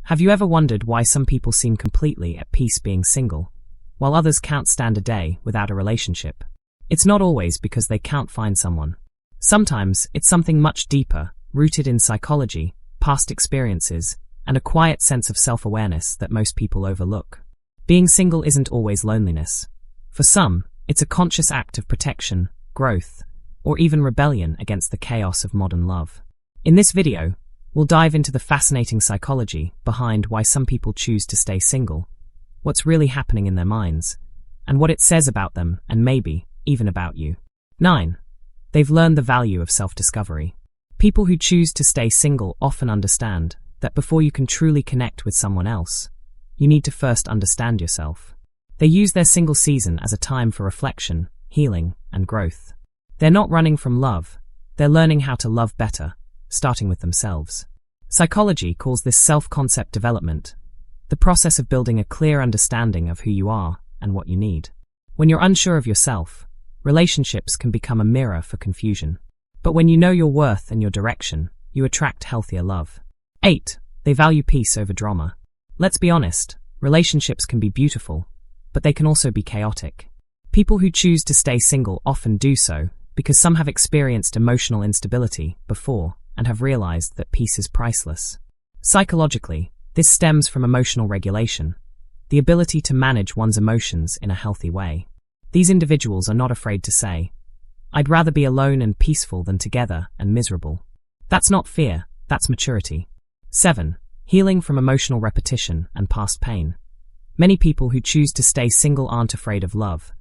Have you ever wondered why some people seem completely at peace being single, while others can't stand a day without a relationship? It's not always because they can't find someone. Sometimes it's something much deeper, rooted in psychology, past experiences, and a quiet sense of self-awareness that most people overlook. Being single isn't always loneliness. For some, it's a conscious act of protection, growth, or even rebellion against the chaos of modern love. In this video, we'll dive into the fascinating psychology behind why some people choose to stay single, what's really happening in their minds, and what it says about them and maybe even about you. 9. They've learned the value of self-discovery. People who choose to stay single often understand that before you can truly connect with someone else, you need to first understand yourself. They use their single season as a time for reflection, healing, and growth. They're not running from love, they're learning how to love better, starting with themselves. Psychology calls this self-concept development, the process of building a clear understanding of who you are and what you need. When you're unsure of yourself, relationships can become a mirror for confusion. But when you know your worth and your direction, you attract healthier love. 8. They value peace over drama. Let's be honest, relationships can be beautiful, but they can also be chaotic. People who choose to stay single often do so because some have experienced emotional instability before and have realized that peace is priceless. Psychologically, this stems from emotional regulation, the ability to manage one's emotions in a healthy way. These individuals are not afraid to say, "I'd rather be alone and peaceful than together and miserable." That's not fear, that's maturity. 7. Healing from emotional repetition and past pain. Many people who choose to stay single aren't afraid of love.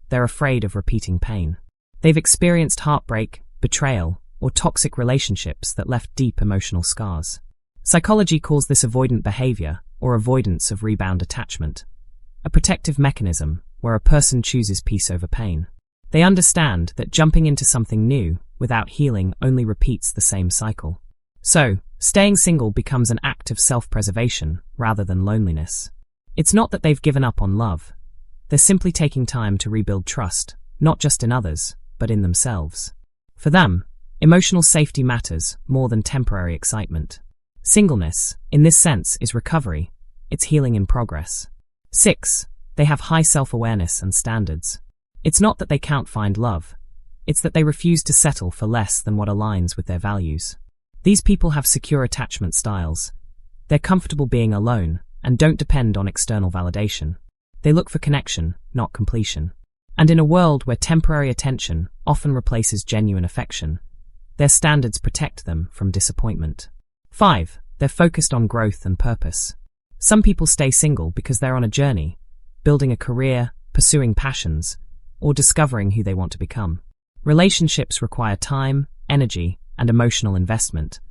They're afraid of repeating pain. They've experienced heartbreak, betrayal, or toxic relationships that left deep emotional scars. Psychology calls this avoidant behavior, or avoidance of rebound attachment, a protective mechanism where a person chooses peace over pain. They understand that jumping into something new without healing only repeats the same cycle. So, staying single becomes an act of self-preservation rather than loneliness. It's not that they've given up on love. They're simply taking time to rebuild trust, not just in others, but in themselves. For them, emotional safety matters more than temporary excitement. Singleness, in this sense, is recovery. It's healing in progress. 6. They have high self-awareness and standards. It's not that they can't find love. It's that they refuse to settle for less than what aligns with their values. These people have secure attachment styles. They're comfortable being alone and don't depend on external validation. They look for connection, not completion. And in a world where temporary attention often replaces genuine affection, their standards protect them from disappointment. 5. They're focused on growth and purpose. Some people stay single because they're on a journey, building a career, pursuing passions, or discovering who they want to become. Relationships require time, energy, and emotional investment,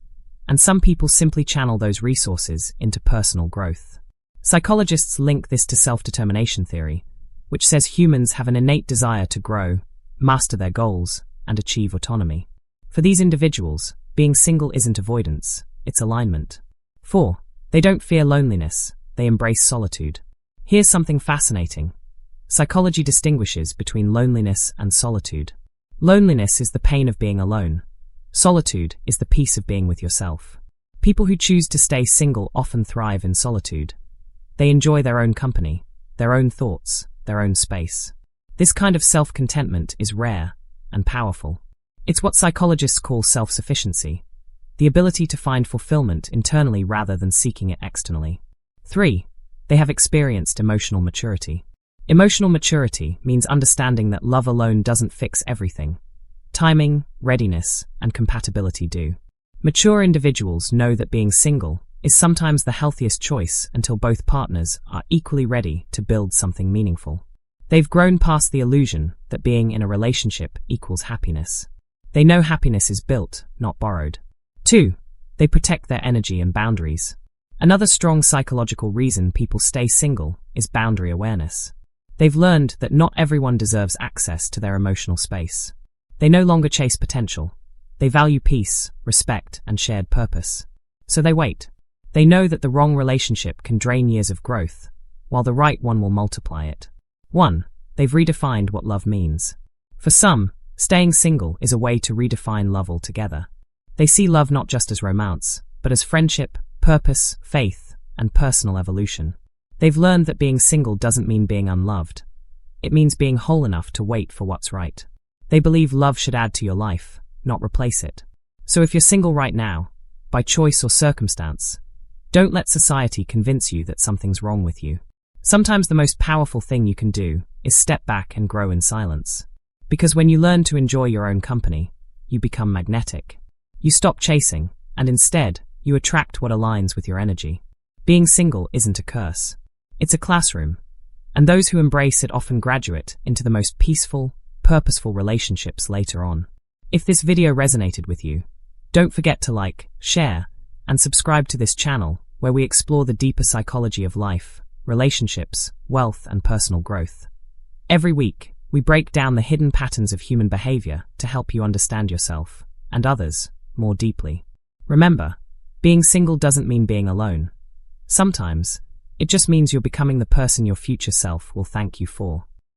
and some people simply channel those resources into personal growth. Psychologists link this to self-determination theory, which says humans have an innate desire to grow, master their goals, and achieve autonomy. For these individuals, being single isn't avoidance, it's alignment. 4. They don't fear loneliness, they embrace solitude. Here's something fascinating. Psychology distinguishes between loneliness and solitude. Loneliness is the pain of being alone. Solitude is the peace of being with yourself. People who choose to stay single often thrive in solitude. They enjoy their own company, their own thoughts, their own space. This kind of self-contentment is rare and powerful. It's what psychologists call self-sufficiency, the ability to find fulfillment internally rather than seeking it externally. 3. They have experienced emotional maturity. Emotional maturity means understanding that love alone doesn't fix everything. Timing, readiness, and compatibility do. Mature individuals know that being single is sometimes the healthiest choice until both partners are equally ready to build something meaningful. They've grown past the illusion that being in a relationship equals happiness. They know happiness is built, not borrowed. 2. They protect their energy and boundaries. Another strong psychological reason people stay single is boundary awareness. They've learned that not everyone deserves access to their emotional space. They no longer chase potential. They value peace, respect, and shared purpose. So they wait. They know that the wrong relationship can drain years of growth, while the right one will multiply it. 1. They've redefined what love means. For some, staying single is a way to redefine love altogether. They see love not just as romance, but as friendship, purpose, faith, and personal evolution. They've learned that being single doesn't mean being unloved. It means being whole enough to wait for what's right. They believe love should add to your life, not replace it. So if you're single right now, by choice or circumstance, don't let society convince you that something's wrong with you. Sometimes the most powerful thing you can do is step back and grow in silence. Because when you learn to enjoy your own company, you become magnetic. You stop chasing, and instead, you attract what aligns with your energy. Being single isn't a curse. It's a classroom, and those who embrace it often graduate into the most peaceful, purposeful relationships later on. If this video resonated with you, don't forget to like, share, and subscribe to this channel where we explore the deeper psychology of life, relationships, wealth, and personal growth. Every week, we break down the hidden patterns of human behavior to help you understand yourself and others more deeply. Remember, being single doesn't mean being alone. Sometimes, it just means you're becoming the person your future self will thank you for.